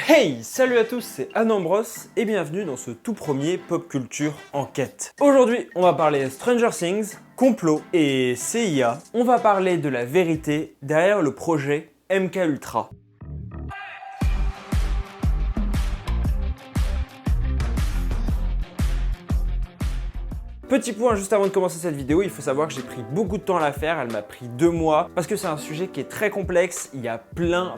Hey, salut à tous, c'est Anambros et bienvenue dans ce tout premier Pop Culture Enquête. Aujourd'hui, on va parler Stranger Things, complot et CIA. On va parler de la vérité derrière le projet MKUltra. Petit point juste avant de commencer cette vidéo, il faut savoir que j'ai pris beaucoup de temps à la faire, elle m'a pris 2 mois, parce que c'est un sujet qui est très complexe, il y a plein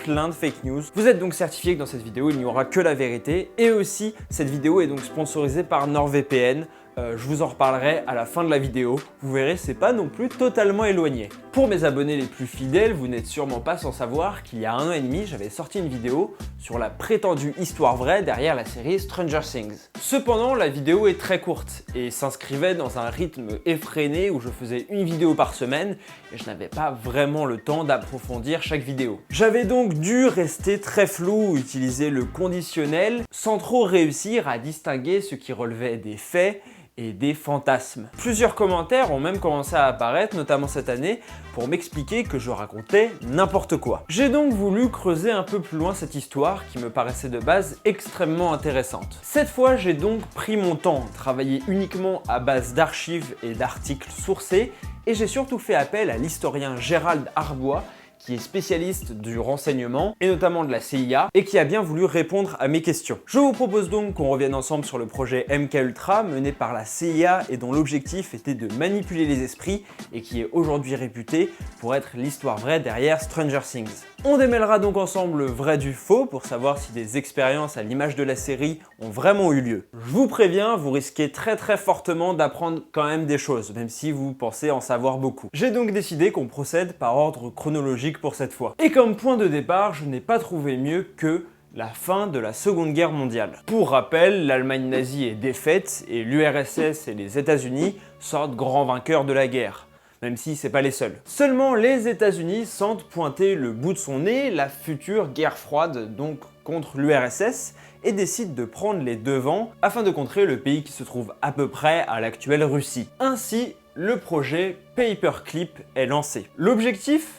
de fake news. Vous êtes donc certifié que dans cette vidéo, il n'y aura que la vérité, et aussi, cette vidéo est donc sponsorisée par NordVPN. Je vous en reparlerai à la fin de la vidéo. Vous verrez, c'est pas non plus totalement éloigné. Pour mes abonnés les plus fidèles, vous n'êtes sûrement pas sans savoir qu'il y a 1 an et demi, j'avais sorti une vidéo sur la prétendue histoire vraie derrière la série Stranger Things. Cependant, la vidéo est très courte et s'inscrivait dans un rythme effréné où je faisais une vidéo par semaine et je n'avais pas vraiment le temps d'approfondir chaque vidéo. J'avais donc dû rester très flou, utiliser le conditionnel sans trop réussir à distinguer ce qui relevait des faits et des fantasmes. Plusieurs commentaires ont même commencé à apparaître, notamment cette année, pour m'expliquer que je racontais n'importe quoi. J'ai donc voulu creuser un peu plus loin cette histoire qui me paraissait de base extrêmement intéressante. Cette fois, j'ai donc pris mon temps, travaillé uniquement à base d'archives et d'articles sourcés, et j'ai surtout fait appel à l'historien Gérald Darbois, qui est spécialiste du renseignement et notamment de la CIA et qui a bien voulu répondre à mes questions. Je vous propose donc qu'on revienne ensemble sur le projet MKUltra mené par la CIA et dont l'objectif était de manipuler les esprits et qui est aujourd'hui réputé pour être l'histoire vraie derrière Stranger Things. On démêlera donc ensemble le vrai du faux pour savoir si des expériences à l'image de la série ont vraiment eu lieu. Je vous préviens, vous risquez très fortement d'apprendre quand même des choses, même si vous pensez en savoir beaucoup. J'ai donc décidé qu'on procède par ordre chronologique pour cette fois. Et comme point de départ, je n'ai pas trouvé mieux que la fin de la Seconde Guerre mondiale. Pour rappel, l'Allemagne nazie est défaite et l'URSS et les États-Unis sortent grands vainqueurs de la guerre. Même si c'est pas les seuls. Seulement les États-Unis sentent pointer le bout de son nez la future guerre froide, donc contre l'URSS, et décident de prendre les devants afin de contrer le pays qui se trouve à peu près à l'actuelle Russie. Ainsi, le projet Paperclip est lancé. L'objectif ?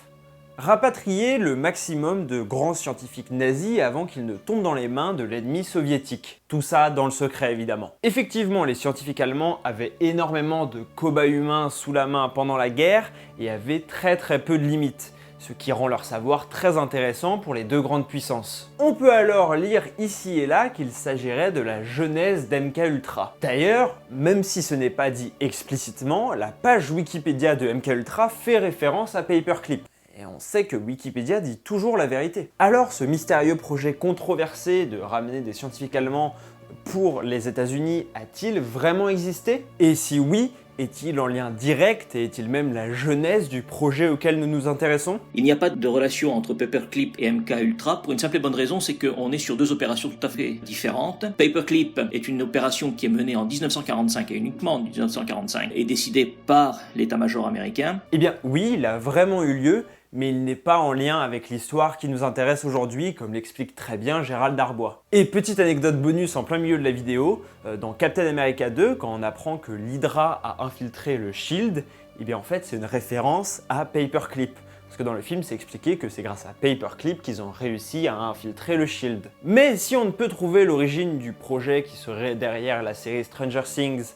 Rapatrier le maximum de grands scientifiques nazis avant qu'ils ne tombent dans les mains de l'ennemi soviétique. Tout ça dans le secret évidemment. Effectivement, les scientifiques allemands avaient énormément de cobayes humains sous la main pendant la guerre et avaient très peu de limites, ce qui rend leur savoir très intéressant pour les deux grandes puissances. On peut alors lire ici et là qu'il s'agirait de la genèse d'MKUltra. D'ailleurs, même si ce n'est pas dit explicitement, la page Wikipédia de MKUltra fait référence à Paperclip. Et on sait que Wikipédia dit toujours la vérité. Alors ce mystérieux projet controversé de ramener des scientifiques allemands pour les États-Unis a-t-il vraiment existé? Et si oui, est-il en lien direct et est-il même la genèse du projet auquel nous nous intéressons? Il n'y a pas de relation entre Paperclip et MKUltra pour une simple et bonne raison, c'est qu'on est sur deux opérations tout à fait différentes. Paperclip est une opération qui est menée en 1945 et uniquement en 1945 et décidée par l'état-major américain. Eh bien oui, il a vraiment eu lieu, mais il n'est pas en lien avec l'histoire qui nous intéresse aujourd'hui, comme l'explique très bien Gérald Darbois. Et petite anecdote bonus en plein milieu de la vidéo, dans Captain America 2, quand on apprend que l'Hydra a infiltré le SHIELD, eh bien en fait c'est une référence à Paperclip. Parce que dans le film, c'est expliqué que c'est grâce à Paperclip qu'ils ont réussi à infiltrer le SHIELD. Mais si on ne peut trouver l'origine du projet qui serait derrière la série Stranger Things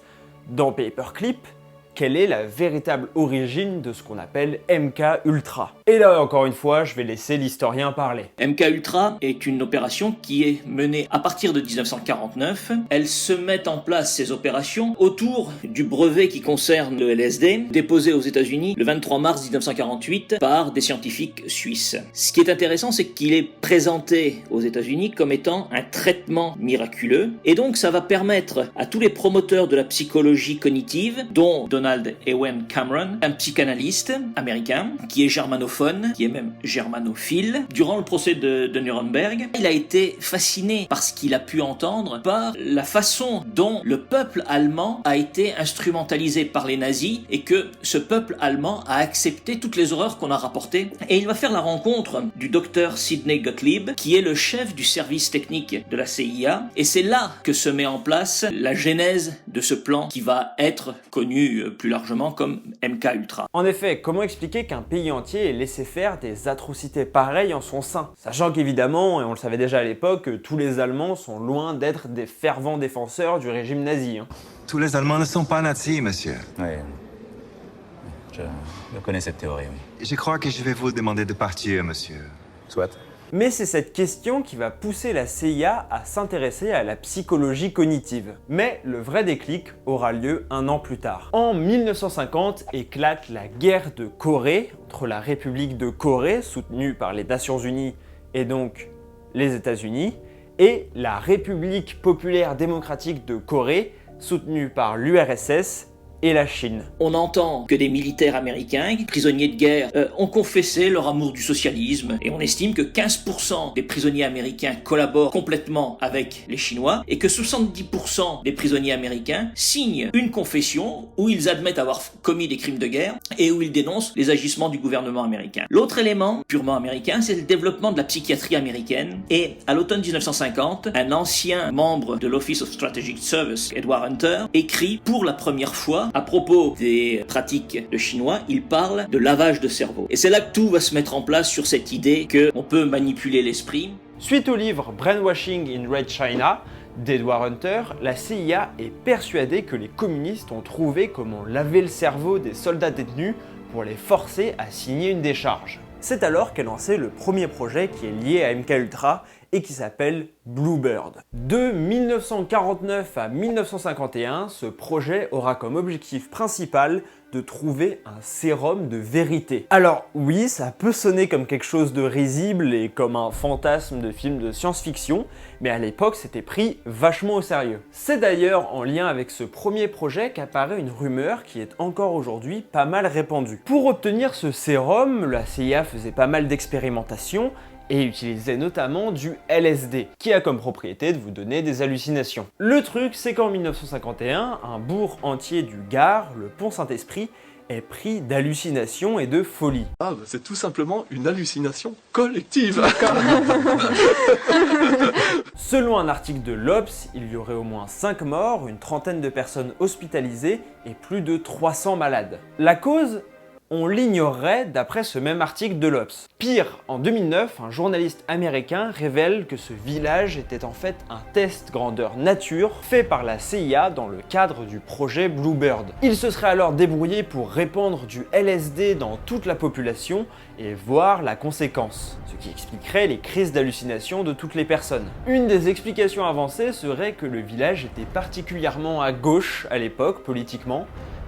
dans Paperclip, quelle est la véritable origine de ce qu'on appelle MKUltra? Et là, encore une fois, je vais laisser l'historien parler. MKUltra est une opération qui est menée à partir de 1949. Elles se mettent en place, ces opérations, autour du brevet qui concerne le LSD, déposé aux États-Unis le 23 mars 1948 par des scientifiques suisses. Ce qui est intéressant, c'est qu'il est présenté aux États-Unis comme étant un traitement miraculeux, et donc ça va permettre à tous les promoteurs de la psychologie cognitive, dont Donald Ewen Cameron, un psychanalyste américain qui est germanophone, qui est même germanophile. Durant le procès de Nuremberg, il a été fasciné par ce qu'il a pu entendre, par la façon dont le peuple allemand a été instrumentalisé par les nazis et que ce peuple allemand a accepté toutes les horreurs qu'on a rapportées. Et il va faire la rencontre du docteur Sidney Gottlieb, qui est le chef du service technique de la CIA, et c'est là que se met en place la genèse de ce plan qui va être connu plus largement comme MKUltra. En effet, comment expliquer qu'un pays entier ait laisser faire des atrocités pareilles en son sein. Sachant qu'évidemment, et on le savait déjà à l'époque, tous les Allemands sont loin d'être des fervents défenseurs du régime nazi. Tous les Allemands ne sont pas nazis, monsieur. Oui. Je connais cette théorie, oui. Je crois que je vais vous demander de partir, monsieur. Soit. Mais c'est cette question qui va pousser la CIA à s'intéresser à la psychologie cognitive. Mais le vrai déclic aura lieu un an plus tard. En 1950 éclate la guerre de Corée entre la République de Corée, soutenue par les Nations Unies et donc les États-Unis, et la République populaire démocratique de Corée, soutenue par l'URSS et la Chine. On entend que des militaires américains, prisonniers de guerre, ont confessé leur amour du socialisme et on estime que 15% des prisonniers américains collaborent complètement avec les Chinois et que 70% des prisonniers américains signent une confession où ils admettent avoir commis des crimes de guerre et où ils dénoncent les agissements du gouvernement américain. L'autre élément, purement américain, c'est le développement de la psychiatrie américaine et à l'automne 1950, un ancien membre de l'Office of Strategic Service, Edward Hunter, écrit pour la première fois à propos des pratiques de chinois, il parle de lavage de cerveau. Et c'est là que tout va se mettre en place sur cette idée qu'on peut manipuler l'esprit. Suite au livre Brainwashing in Red China d'Edward Hunter, la CIA est persuadée que les communistes ont trouvé comment laver le cerveau des soldats détenus pour les forcer à signer une décharge. C'est alors qu'est lancé le premier projet qui est lié à MKUltra et qui s'appelle Bluebird. De 1949 à 1951, ce projet aura comme objectif principal de trouver un sérum de vérité. Alors oui, ça peut sonner comme quelque chose de risible et comme un fantasme de film de science-fiction, mais à l'époque c'était pris vachement au sérieux. C'est d'ailleurs en lien avec ce premier projet qu'apparaît une rumeur qui est encore aujourd'hui pas mal répandue. Pour obtenir ce sérum, la CIA faisait pas mal d'expérimentations et utilisait notamment du LSD, qui a comme propriété de vous donner des hallucinations. Le truc, c'est qu'en 1951, un bourg entier du Gard, le pont Saint-Esprit, est pris d'hallucinations et de folie. Ah, bah c'est tout simplement une hallucination collective. Selon un article de l'Obs, il y aurait au moins 5 morts, une trentaine de personnes hospitalisées et plus de 300 malades. La cause ? On l'ignorerait d'après ce même article de l'Obs. Pire, en 2009, un journaliste américain révèle que ce village était en fait un test grandeur nature fait par la CIA dans le cadre du projet Bluebird. Il se serait alors débrouillé pour répandre du LSD dans toute la population et voir la conséquence, ce qui expliquerait les crises d'hallucination de toutes les personnes. Une des explications avancées serait que le village était particulièrement à gauche à l'époque politiquement,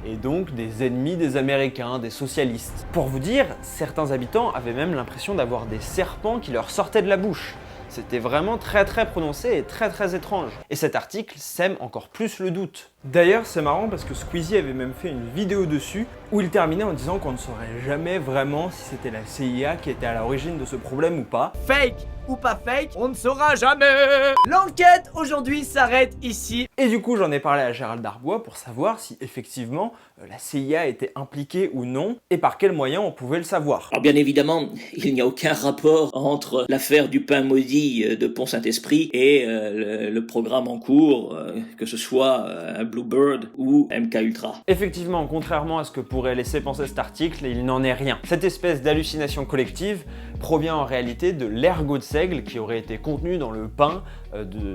et donc des ennemis des Américains, des socialistes. Pour vous dire, certains habitants avaient même l'impression d'avoir des serpents qui leur sortaient de la bouche. C'était vraiment très prononcé et très étrange. Et cet article sème encore plus le doute. D'ailleurs, c'est marrant parce que Squeezie avait même fait une vidéo dessus où il terminait en disant qu'on ne saurait jamais vraiment si c'était la CIA qui était à l'origine de ce problème ou pas. Fake ou pas fake, on ne saura jamais. L'enquête aujourd'hui s'arrête ici. Et du coup, j'en ai parlé à Gérald Darbois pour savoir si effectivement la CIA était impliquée ou non et par quels moyens on pouvait le savoir. Alors bien évidemment, il n'y a aucun rapport entre l'affaire du pain maudit de Pont-Saint-Esprit et le programme en cours, que ce soit Bluebird ou MKUltra. Effectivement, contrairement à ce que pourrait laisser penser cet article, il n'en est rien. Cette espèce d'hallucination collective provient en réalité de l'ergot de seigle qui aurait été contenu dans le pain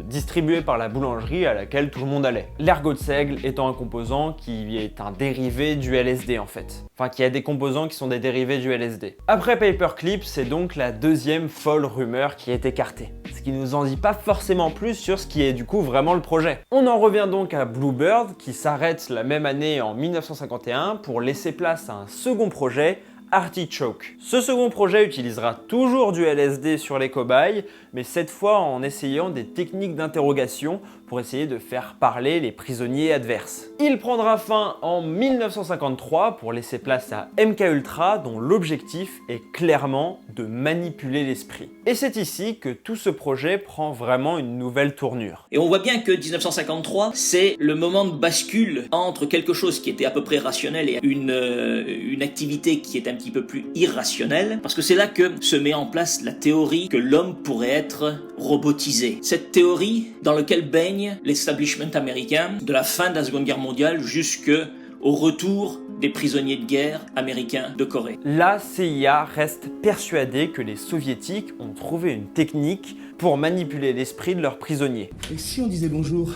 distribué par la boulangerie à laquelle tout le monde allait. L'ergot de seigle étant un composant qui est un dérivé du LSD en fait. Enfin, qui a des composants qui sont des dérivés du LSD. Après Paperclip, c'est donc la deuxième folle rumeur qui est écartée. Ce qui nous en dit pas forcément plus sur ce qui est du coup vraiment le projet. On en revient donc à Bluebird qui s'arrête la même année en 1951 pour laisser place à un second projet, Artichoke. Ce second projet utilisera toujours du LSD sur les cobayes, mais cette fois en essayant des techniques d'interrogation pour essayer de faire parler les prisonniers adverses. Il prendra fin en 1953 pour laisser place à MKUltra dont l'objectif est clairement de manipuler l'esprit. Et c'est ici que tout ce projet prend vraiment une nouvelle tournure. Et on voit bien que 1953, c'est le moment de bascule entre quelque chose qui était à peu près rationnel et une activité qui est un petit peu plus irrationnelle, parce que c'est là que se met en place la théorie que l'homme pourrait être robotisé. Cette théorie dans laquelle baigne l'establishment américain de la fin de la Seconde Guerre mondiale jusqu'au retour des prisonniers de guerre américains de Corée. La CIA reste persuadée que les soviétiques ont trouvé une technique pour manipuler l'esprit de leurs prisonniers. Et si on disait bonjour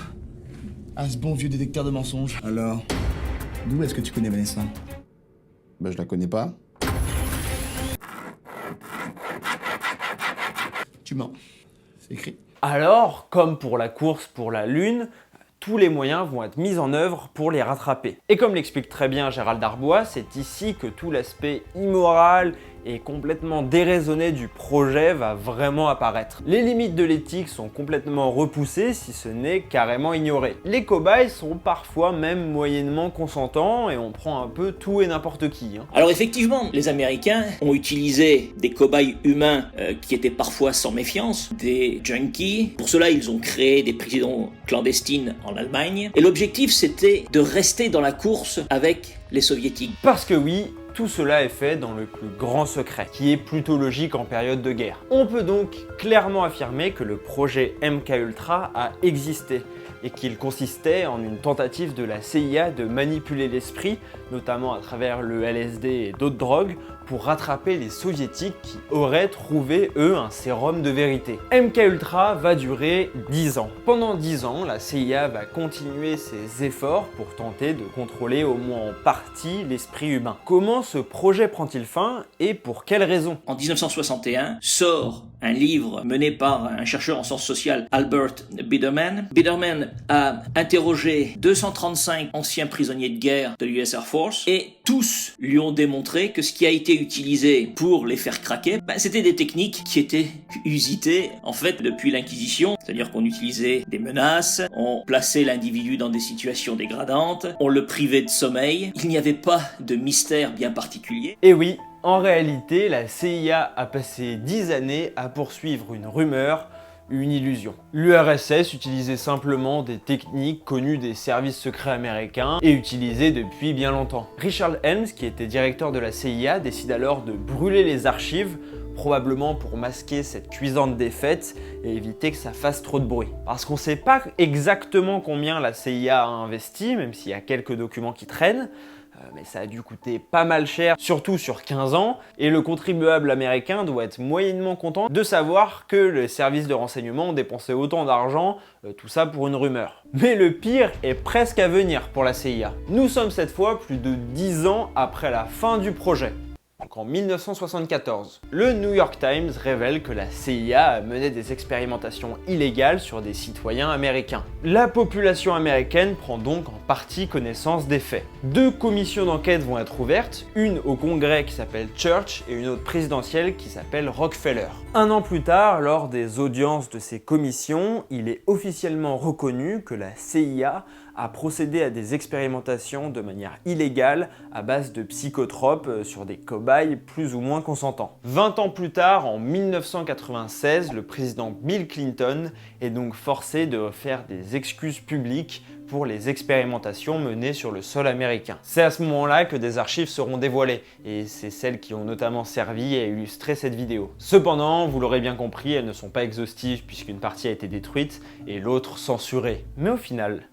à ce bon vieux détecteur de mensonges? Alors, d'où est-ce que tu connais Vanessa? Ben, je la connais pas. Tu mens. C'est écrit. Alors, comme pour la course pour la Lune, tous les moyens vont être mis en œuvre pour les rattraper. Et comme l'explique très bien Gérald Darbois, c'est ici que tout l'aspect immoral et complètement déraisonné du projet va vraiment apparaître. Les limites de l'éthique sont complètement repoussées, si ce n'est carrément ignorées. Les cobayes sont parfois même moyennement consentants et on prend un peu tout et n'importe qui. Alors effectivement, les Américains ont utilisé des cobayes humains qui étaient parfois sans méfiance, des junkies. Pour cela, ils ont créé des prisons clandestines en Allemagne. Et l'objectif, c'était de rester dans la course avec les soviétiques. Parce que oui, tout cela est fait dans le plus grand secret, qui est plutôt logique en période de guerre. On peut donc clairement affirmer que le projet MKUltra a existé et qu'il consistait en une tentative de la CIA de manipuler l'esprit, notamment à travers le LSD et d'autres drogues, pour rattraper les soviétiques qui auraient trouvé, eux, un sérum de vérité. MKUltra va durer 10 ans. Pendant 10 ans, la CIA va continuer ses efforts pour tenter de contrôler au moins en partie l'esprit humain. Comment ce projet prend-il fin et pour quelles raisons? En 1961, sort un livre mené par un chercheur en sciences sociales, Albert Biderman. Biderman a interrogé 235 anciens prisonniers de guerre de l'US Air Force et tous lui ont démontré que ce qui a été utilisé pour les faire craquer, c'était des techniques qui étaient usitées en fait depuis l'Inquisition, c'est-à-dire qu'on utilisait des menaces, on plaçait l'individu dans des situations dégradantes, on le privait de sommeil, il n'y avait pas de mystère bien particulier. Et oui, en réalité, la CIA a passé 10 années à poursuivre une rumeur, une illusion. L'URSS utilisait simplement des techniques connues des services secrets américains et utilisées depuis bien longtemps. Richard Helms, qui était directeur de la CIA, décide alors de brûler les archives, probablement pour masquer cette cuisante défaite et éviter que ça fasse trop de bruit. Parce qu'on ne sait pas exactement combien la CIA a investi, même s'il y a quelques documents qui traînent, mais ça a dû coûter pas mal cher, surtout sur 15 ans, et le contribuable américain doit être moyennement content de savoir que les services de renseignement ont dépensé autant d'argent, tout ça pour une rumeur. Mais le pire est presque à venir pour la CIA. Nous sommes cette fois plus de 10 ans après la fin du projet. Donc en 1974, le New York Times révèle que la CIA a mené des expérimentations illégales sur des citoyens américains. La population américaine prend donc en partie connaissance des faits. 2 commissions d'enquête vont être ouvertes, une au Congrès qui s'appelle Church et une autre présidentielle qui s'appelle Rockefeller. Un an plus tard, lors des audiences de ces commissions, il est officiellement reconnu que la CIA a procédé à des expérimentations de manière illégale à base de psychotropes sur des cobayes plus ou moins consentants. 20 ans plus tard, en 1996, le président Bill Clinton est donc forcé de faire des excuses publiques pour les expérimentations menées sur le sol américain. C'est à ce moment-là que des archives seront dévoilées, et c'est celles qui ont notamment servi à illustrer cette vidéo. Cependant, vous l'aurez bien compris, elles ne sont pas exhaustives puisqu'une partie a été détruite et l'autre censurée. Mais au final,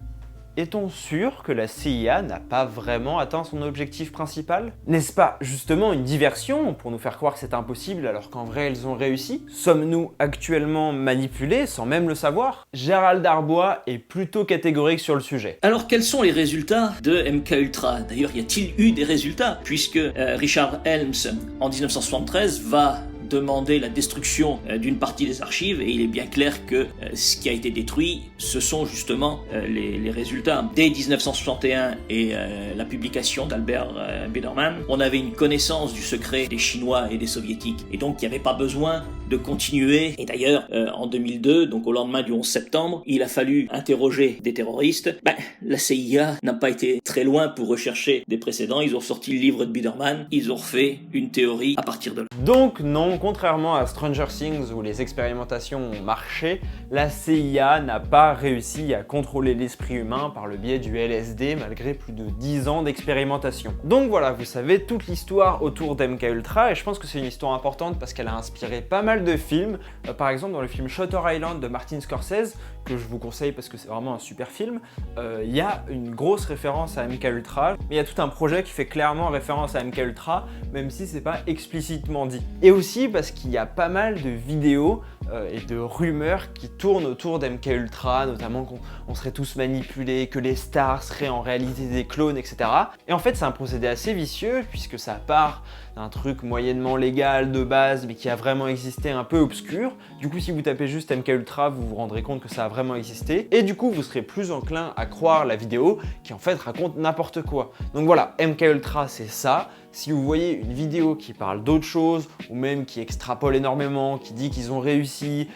est-on sûr que la CIA n'a pas vraiment atteint son objectif principal? N'est-ce pas justement une diversion pour nous faire croire que c'est impossible alors qu'en vrai elles ont réussi? Sommes-nous actuellement manipulés sans même le savoir? Gérald Darbois est plutôt catégorique sur le sujet. Alors quels sont les résultats de MKUltra? D'ailleurs, y a-t-il eu des résultats? Puisque Richard Helms, en 1973, va demander la destruction d'une partie des archives et il est bien clair que ce qui a été détruit, ce sont justement les résultats. Dès 1961 et la publication d'Albert Biderman, on avait une connaissance du secret des Chinois et des Soviétiques et donc il n'y avait pas besoin de continuer. Et d'ailleurs, en 2002, donc au lendemain du 11 septembre, il a fallu interroger des terroristes. La CIA n'a pas été très loin pour rechercher des précédents. Ils ont sorti le livre de Biderman, ils ont refait une théorie à partir de là. Donc non, contrairement à Stranger Things où les expérimentations ont marché, la CIA n'a pas réussi à contrôler l'esprit humain par le biais du LSD malgré plus de 10 ans d'expérimentation. Donc voilà, vous savez toute l'histoire autour d'MKUltra et je pense que c'est une histoire importante parce qu'elle a inspiré pas mal mal de films. Par exemple, dans le film Shutter Island de Martin Scorsese, que je vous conseille parce que c'est vraiment un super film, il y a une grosse référence à MKUltra, mais il y a tout un projet qui fait clairement référence à MKUltra, même si c'est pas explicitement dit. Et aussi parce qu'il y a pas mal de vidéos et de rumeurs qui tournent autour d'MKUltra, notamment qu'on serait tous manipulés, que les stars seraient en réalité des clones, etc. Et en fait, c'est un procédé assez vicieux, puisque ça part d'un truc moyennement légal de base, mais qui a vraiment existé un peu obscur. Du coup, si vous tapez juste MKUltra, vous vous rendrez compte que ça a vraiment existé. Et du coup, vous serez plus enclin à croire la vidéo qui en fait raconte n'importe quoi. Donc voilà, MKUltra, c'est ça. Si vous voyez une vidéo qui parle d'autre chose, ou même qui extrapole énormément, qui dit qu'ils ont réussi,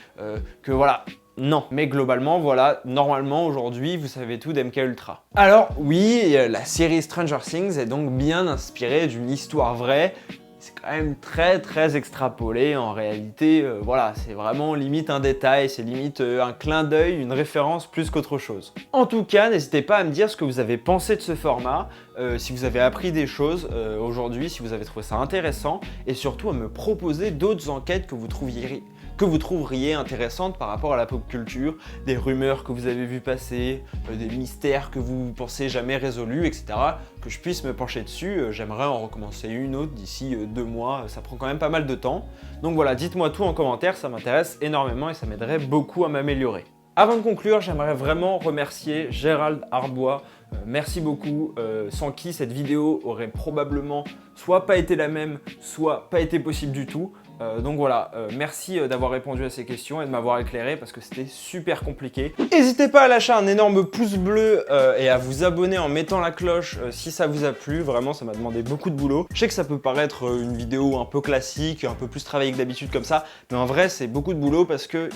que voilà, non. Mais globalement, voilà, normalement, aujourd'hui, vous savez tout d'MKUltra. Alors oui, la série Stranger Things est donc bien inspirée d'une histoire vraie. C'est quand même très extrapolé en réalité, voilà, c'est vraiment limite un détail, c'est limite un clin d'œil, une référence plus qu'autre chose. En tout cas, n'hésitez pas à me dire ce que vous avez pensé de ce format, si vous avez appris des choses aujourd'hui, si vous avez trouvé ça intéressant, et surtout à me proposer d'autres enquêtes que vous trouveriez intéressantes par rapport à la pop culture, des rumeurs que vous avez vues passer, des mystères que vous pensez jamais résolus, etc. Que je puisse me pencher dessus. J'aimerais en recommencer une autre d'ici 2 mois, ça prend quand même pas mal de temps. Donc voilà, dites-moi tout en commentaire, ça m'intéresse énormément et ça m'aiderait beaucoup à m'améliorer. Avant de conclure, j'aimerais vraiment remercier Gérald Arbois. Merci beaucoup, sans qui cette vidéo aurait probablement soit pas été la même, soit pas été possible du tout. Donc voilà, merci d'avoir répondu à ces questions et de m'avoir éclairé parce que c'était super compliqué. N'hésitez pas à lâcher un énorme pouce bleu et à vous abonner en mettant la cloche si ça vous a plu. Vraiment, ça m'a demandé beaucoup de boulot. Je sais que ça peut paraître une vidéo un peu classique, un peu plus travaillée que d'habitude comme ça, mais en vrai, c'est beaucoup de boulot parce que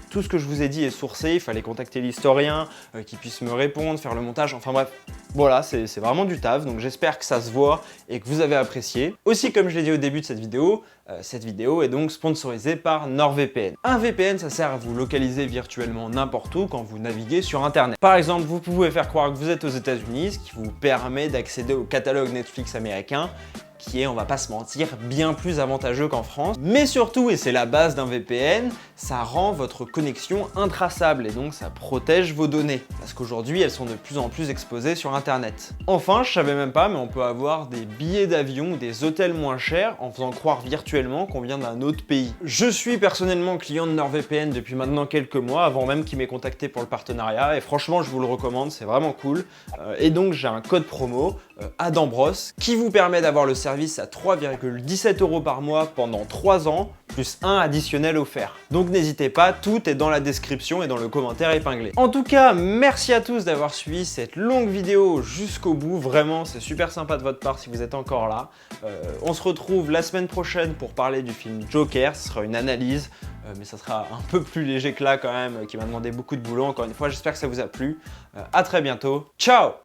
tout ce que je vous ai dit est sourcé. Il fallait contacter l'historien qui puisse me répondre, faire le montage, enfin bref. Voilà, c'est vraiment du taf, donc j'espère que ça se voit et que vous avez apprécié. Aussi, comme je l'ai dit au début de cette vidéo est donc sponsorisée par NordVPN. Un VPN, ça sert à vous localiser virtuellement n'importe où quand vous naviguez sur Internet. Par exemple, vous pouvez faire croire que vous êtes aux États-Unis, ce qui vous permet d'accéder au catalogue Netflix américain, qui est, on va pas se mentir, bien plus avantageux qu'en France. Mais surtout, et c'est la base d'un VPN, ça rend votre connexion intraçable et donc ça protège vos données. Parce qu'aujourd'hui, elles sont de plus en plus exposées sur Internet. Enfin, je savais même pas, mais on peut avoir des billets d'avion ou des hôtels moins chers en faisant croire virtuellement qu'on vient d'un autre pays. Je suis personnellement client de NordVPN depuis maintenant quelques mois, avant même qu'il m'ait contacté pour le partenariat, et franchement, je vous le recommande, c'est vraiment cool. Et donc, j'ai un code promo, Adambros, qui vous permet d'avoir le service à 3,17 € par mois pendant 3 ans, plus un additionnel offert. Donc n'hésitez pas, tout est dans la description et dans le commentaire épinglé. En tout cas, merci à tous d'avoir suivi cette longue vidéo jusqu'au bout. Vraiment, c'est super sympa de votre part si vous êtes encore là. On se retrouve la semaine prochaine pour parler du film Joker. Ce sera une analyse, mais ça sera un peu plus léger que là quand même, qui m'a demandé beaucoup de boulot. Encore une fois, j'espère que ça vous a plu. À très bientôt. Ciao!